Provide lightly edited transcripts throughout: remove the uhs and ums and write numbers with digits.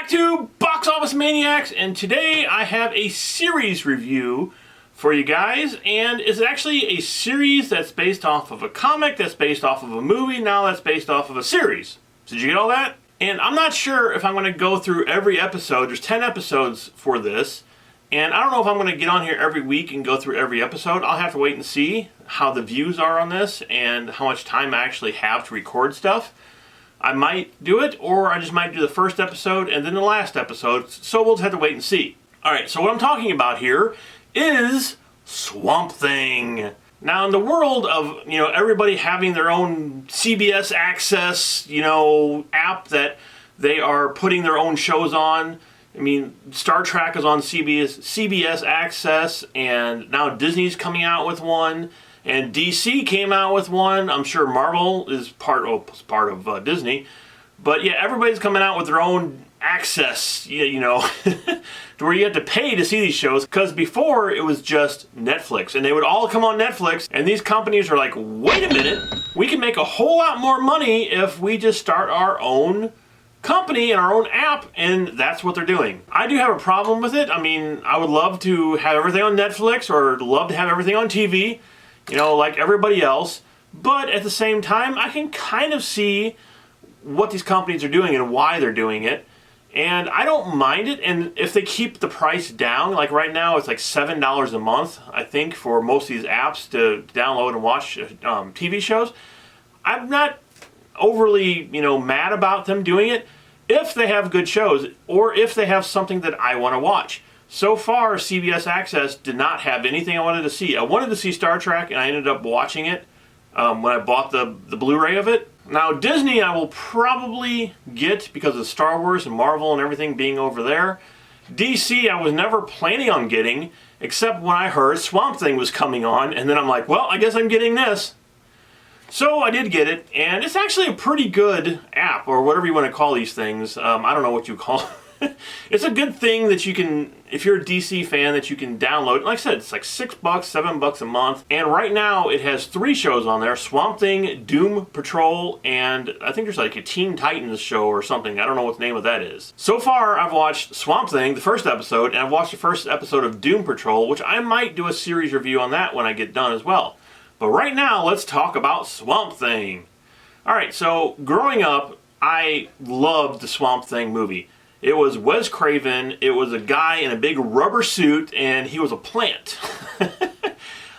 back to Box Office Maniacs, and today I have a series review for you guys, and it's actually a series that's based off of a comic, that's based off of a movie, now that's based off of a series. Did you get all that? And I'm not sure if I'm going to go through every episode. There's 10 episodes for this, and I don't know if I'm going to get on here every week and go through every episode. I'll have to wait and see how the views are on this and how much time I actually have to record stuff. I might do it, or I just might do the first episode and then the last episode, so we'll just have to wait and see. Alright, so what I'm talking about here is Swamp Thing. Now, in the world of, everybody having their own CBS Access, app that they are putting their own shows on, I mean, Star Trek is on CBS Access, and now Disney's coming out with one. And DC came out with one. I'm sure Marvel is part of Disney. But yeah, everybody's coming out with their own access, to where you have to pay to see these shows. Because before, it was just Netflix. And they would all come on Netflix. And these companies are like, wait a minute. We can make a whole lot more money if we just start our own company and our own app. And that's what they're doing. I do have a problem with it. I mean, I would love to have everything on Netflix or love to have everything on TV. Like everybody else. But at the same time, I can kind of see what these companies are doing and why they're doing it. And I don't mind it. And if they keep the price down, like right now it's like $7 a month, I think, for most of these apps to download and watch TV shows. I'm not overly, mad about them doing it if they have good shows or if they have something that I want to watch. So far, CBS Access did not have anything I wanted to see. I wanted to see Star Trek, and I ended up watching it when I bought the Blu-ray of it. Now, Disney I will probably get because of Star Wars and Marvel and everything being over there. DC I was never planning on getting, except when I heard Swamp Thing was coming on, and then I'm like, well, I guess I'm getting this. So I did get it, and it's actually a pretty good app, or whatever you want to call these things. I don't know what you call it. It's a good thing that you can, if you're a DC fan, that you can download. Like I said, it's like $6, $7 a month. And right now it has 3 shows on there. Swamp Thing, Doom Patrol, and I think there's like a Teen Titans show or something. I don't know what the name of that is. So far, I've watched Swamp Thing, the first episode, and I've watched the first episode of Doom Patrol, which I might do a series review on that when I get done as well. But right now, let's talk about Swamp Thing. Alright, so growing up, I loved the Swamp Thing movie. It was Wes Craven, it was a guy in a big rubber suit, and he was a plant.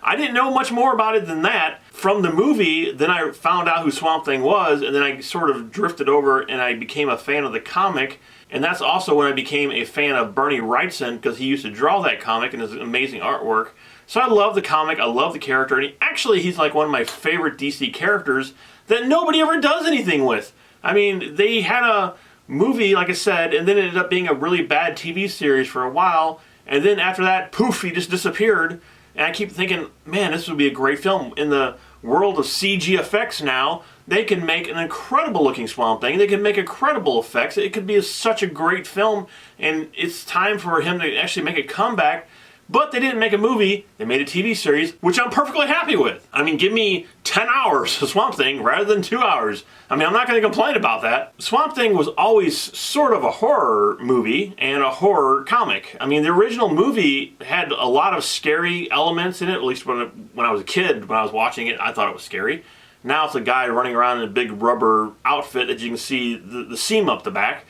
I didn't know much more about it than that. From the movie, then I found out who Swamp Thing was, and then I sort of drifted over and I became a fan of the comic. And that's also when I became a fan of Bernie Wrightson, because he used to draw that comic and his amazing artwork. So I love the comic, I love the character, and he's like one of my favorite DC characters that nobody ever does anything with. I mean, they had a movie, like I said, and then it ended up being a really bad TV series for a while, and then after that, poof, he just disappeared. And I keep thinking, man, this would be a great film. In the world of CG effects now, they can make an incredible looking Swamp Thing. They can make incredible effects. It could be such a great film, and it's time for him to actually make a comeback. But they didn't make a movie, they made a TV series, which I'm perfectly happy with. I mean, give me 10 hours of Swamp Thing rather than 2 hours. I mean, I'm not going to complain about that. Swamp Thing was always sort of a horror movie and a horror comic. I mean, the original movie had a lot of scary elements in it, at least when I was a kid, when I was watching it, I thought it was scary. Now it's a guy running around in a big rubber outfit that you can see the seam up the back.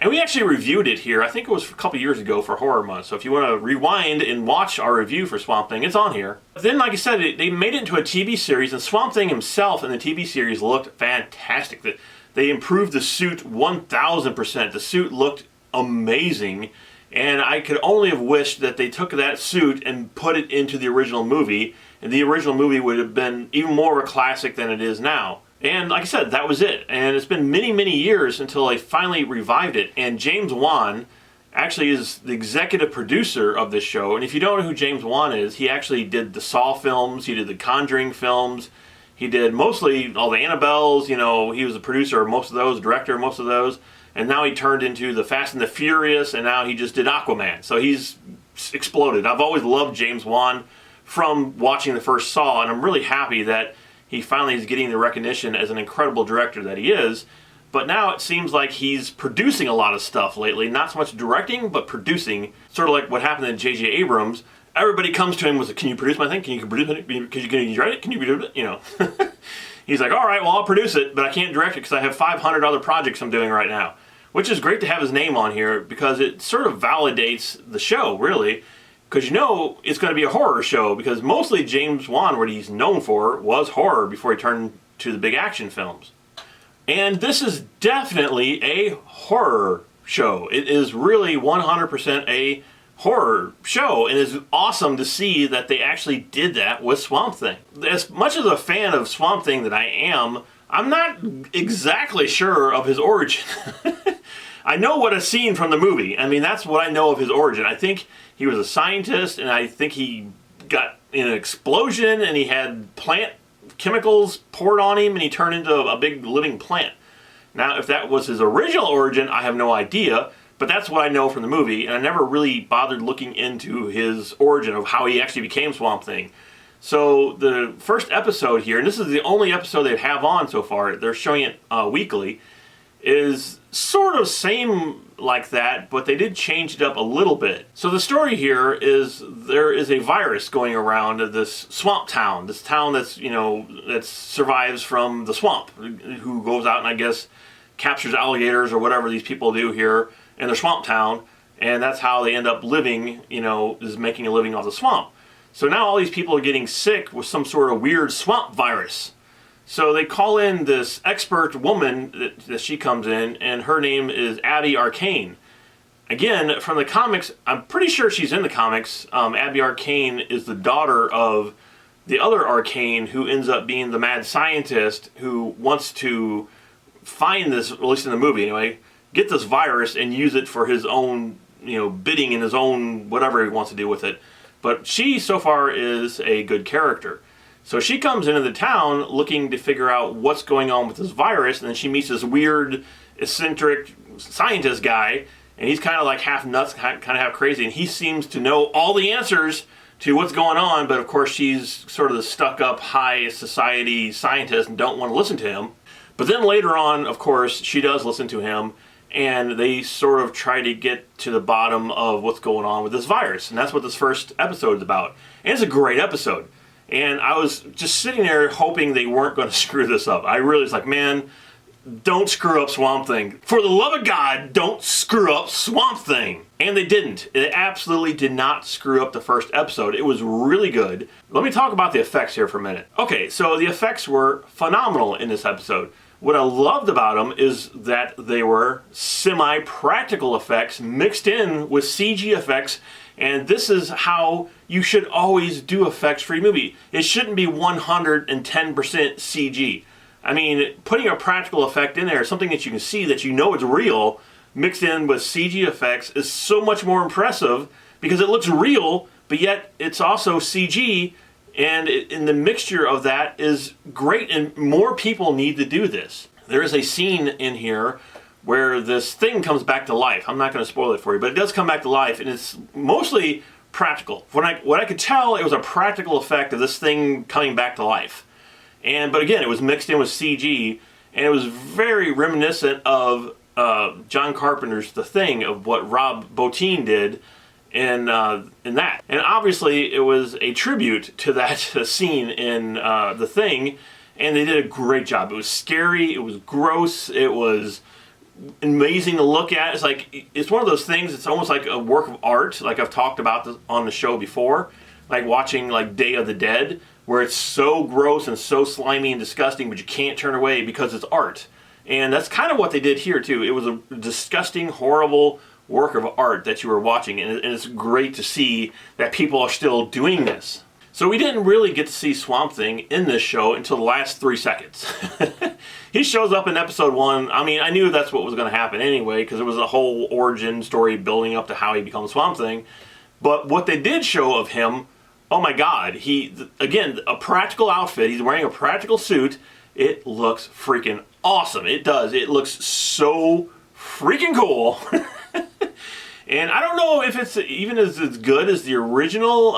And we actually reviewed it here, I think it was a couple years ago for Horror Month, so if you want to rewind and watch our review for Swamp Thing, it's on here. But then, like I said, they made it into a TV series, and Swamp Thing himself in the TV series looked fantastic. They improved the suit 1,000%. The suit looked amazing, and I could only have wished that they took that suit and put it into the original movie, and the original movie would have been even more of a classic than it is now. And like I said, that was it. And it's been many, many years until they finally revived it. And James Wan actually is the executive producer of this show. And if you don't know who James Wan is, he actually did the Saw films, he did the Conjuring films, he did mostly all the Annabelles, he was the producer of most of those, director of most of those. And now he turned into the Fast and the Furious, and now he just did Aquaman. So he's exploded. I've always loved James Wan from watching the first Saw, and I'm really happy that he finally is getting the recognition as an incredible director that he is. But now it seems like he's producing a lot of stuff lately. Not so much directing, but producing. Sort of like what happened to J.J. Abrams. Everybody comes to him with, can you produce my thing? Can you produce it? Can you write it? Can you produce it? You know. He's like, all right, well, I'll produce it, but I can't direct it because I have 500 other projects I'm doing right now. Which is great to have his name on here because it sort of validates the show, really. Because you know it's going to be a horror show because mostly James Wan, what he's known for, was horror before he turned to the big action films. And this is definitely a horror show. It is really 100% a horror show, and it's awesome to see that they actually did that with Swamp Thing. As much as a fan of Swamp Thing that I am, I'm not exactly sure of his origin. I know what I've seen from the movie. I mean, that's what I know of his origin. I think he was a scientist, and I think he got in an explosion, and he had plant chemicals poured on him, and he turned into a big living plant. Now, if that was his original origin, I have no idea, but that's what I know from the movie, and I never really bothered looking into his origin of how he actually became Swamp Thing. So the first episode here, and this is the only episode they have on so far, they're showing it weekly, is sort of same like that, but they did change it up a little bit. So the story here is there is a virus going around this swamp town, this town that's, you know, that survives from the swamp, who goes out and I guess captures alligators or whatever these people do here in their swamp town, and that's how they end up living, you know, is making a living off the swamp. So now all these people are getting sick with some sort of weird swamp virus. So they call in this expert woman that she comes in, and her name is Abby Arcane. Again, from the comics, I'm pretty sure she's in the comics. Abby Arcane is the daughter of the other Arcane who ends up being the mad scientist who wants to find this, at least in the movie anyway, get this virus and use it for his own, you know, bidding and his own whatever he wants to do with it. But she, so far, is a good character. So she comes into the town looking to figure out what's going on with this virus, and then she meets this weird, eccentric scientist guy, and he's kind of like half nuts, kind of half crazy, and he seems to know all the answers to what's going on, but of course she's sort of the stuck-up, high society scientist and don't want to listen to him. But then later on, of course, she does listen to him, and they sort of try to get to the bottom of what's going on with this virus, and that's what this first episode is about. And it's a great episode. And I was just sitting there hoping they weren't going to screw this up. I really was like, man, don't screw up Swamp Thing. For the love of God, don't screw up Swamp Thing. And they didn't. It absolutely did not screw up the first episode. It was really good. Let me talk about the effects here for a minute. Okay, so the effects were phenomenal in this episode. What I loved about them is that they were semi-practical effects mixed in with CG effects. And this is how you should always do effects for your movie. It shouldn't be 110% CG. I mean, putting a practical effect in there, something that you can see that you know it's real, mixed in with CG effects is so much more impressive because it looks real, but yet it's also CG, and in the mixture of that is great, and more people need to do this. There is a scene in here where this thing comes back to life. I'm not going to spoil it for you, but it does come back to life, and it's mostly practical. What I could tell, it was a practical effect of this thing coming back to life. But again, it was mixed in with CG, and it was very reminiscent of John Carpenter's The Thing, of what Rob Bottin did in that. And obviously, it was a tribute to that scene in The Thing, and they did a great job. It was scary, it was gross, it was amazing to look at. It's one of those things, it's almost like a work of art, like I've talked about this on the show before, like watching like Day of the Dead, where it's so gross and so slimy and disgusting, but you can't turn away because it's art. And that's kind of what they did here too. It was a disgusting, horrible work of art that you were watching, and it's great to see that people are still doing this. So we didn't really get to see Swamp Thing in this show until the last 3 seconds. He shows up in episode 1. I mean, I knew that's what was going to happen anyway, because it was a whole origin story building up to how he becomes Swamp Thing. But what they did show of him, oh my God, again, a practical outfit. He's wearing a practical suit. It looks freaking awesome. It does. It looks so freaking cool. And I don't know if it's even as good as the original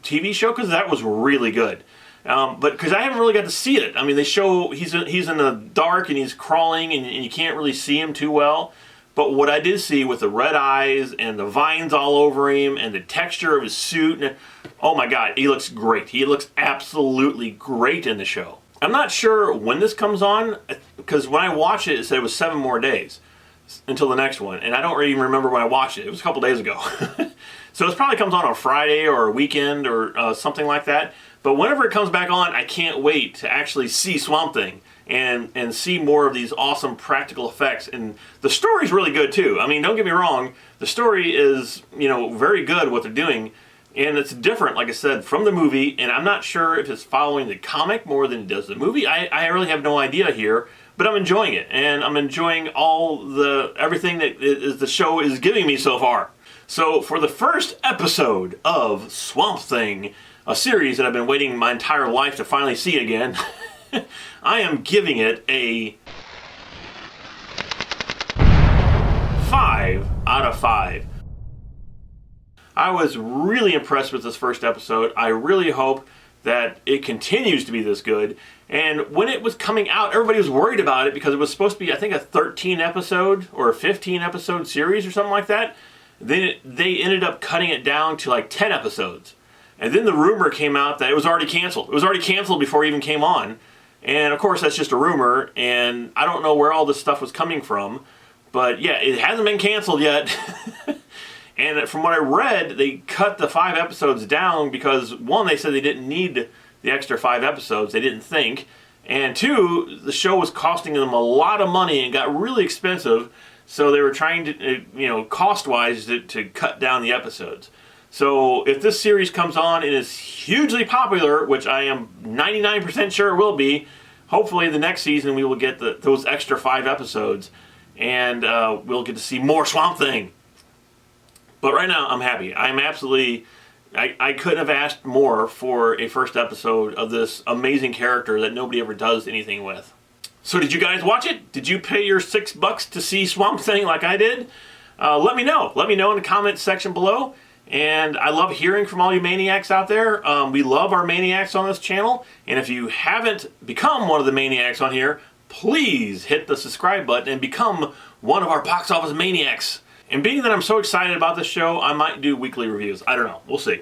TV show, because that was really good. But because I haven't really got to see it. I mean, they show he's in the dark and he's crawling and you can't really see him too well. But what I did see with the red eyes and the vines all over him and the texture of his suit, and, oh my God, he looks great. He looks absolutely great in the show. I'm not sure when this comes on, because when I watched it, it said it was 7 more days until the next one. And I don't really even remember when I watched it. It was a couple days ago. So it probably comes on a Friday or a weekend or something like that. But whenever it comes back on, I can't wait to actually see Swamp Thing and see more of these awesome practical effects. And the story's really good too. I mean, don't get me wrong, the story is, very good what they're doing. And it's different, like I said, from the movie, and I'm not sure if it's following the comic more than it does the movie. I really have no idea here, but I'm enjoying it, and I'm enjoying everything that the show is giving me so far. So for the first episode of Swamp Thing, a series that I've been waiting my entire life to finally see again, I am giving it a 5 out of 5. I was really impressed with this first episode. I really hope that it continues to be this good. And when it was coming out, everybody was worried about it because it was supposed to be, I think, a 13 episode or a 15 episode series or something like that. Then they ended up cutting it down to like 10 episodes. And then the rumor came out that it was already canceled. It was already canceled before it even came on. And of course, that's just a rumor. And I don't know where all this stuff was coming from. But yeah, it hasn't been canceled yet. And from what I read, they cut the 5 episodes down because, one, they said they didn't need the extra 5 episodes. They didn't think. And 2, the show was costing them a lot of money and got really expensive. So they were trying to, cost-wise, to cut down the episodes. So if this series comes on and is hugely popular, which I am 99% sure it will be, hopefully the next season we will get those extra 5 episodes. And we'll get to see more Swamp Thing. But right now, I'm happy. I'm absolutely... I couldn't have asked more for a first episode of this amazing character that nobody ever does anything with. So did you guys watch it? Did you pay your $6 to see Swamp Thing like I did? Let me know. Let me know in the comments section below. And I love hearing from all you Maniacs out there. We love our Maniacs on this channel. And if you haven't become one of the Maniacs on here, please hit the subscribe button and become one of our box office Maniacs. And being that I'm so excited about this show, I might do weekly reviews. I don't know. We'll see.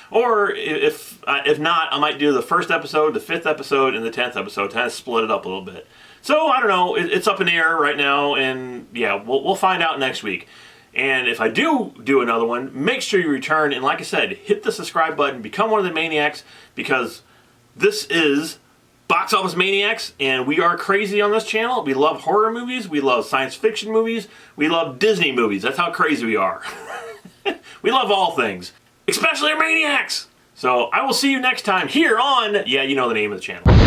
Or if not, I might do the first episode, the 5th episode, and the 10th episode. Kind of split it up a little bit. So, I don't know. It's up in the air right now. And yeah, we'll find out next week. And if I do another one, make sure you return. And like I said, hit the subscribe button. Become one of the Maniacs. Because this is Box Office Maniacs, and we are crazy on this channel. We love horror movies, we love science fiction movies, we love Disney movies. That's how crazy we are. We love all things, especially our Maniacs. So I will see you next time here on, yeah, you know the name of the channel.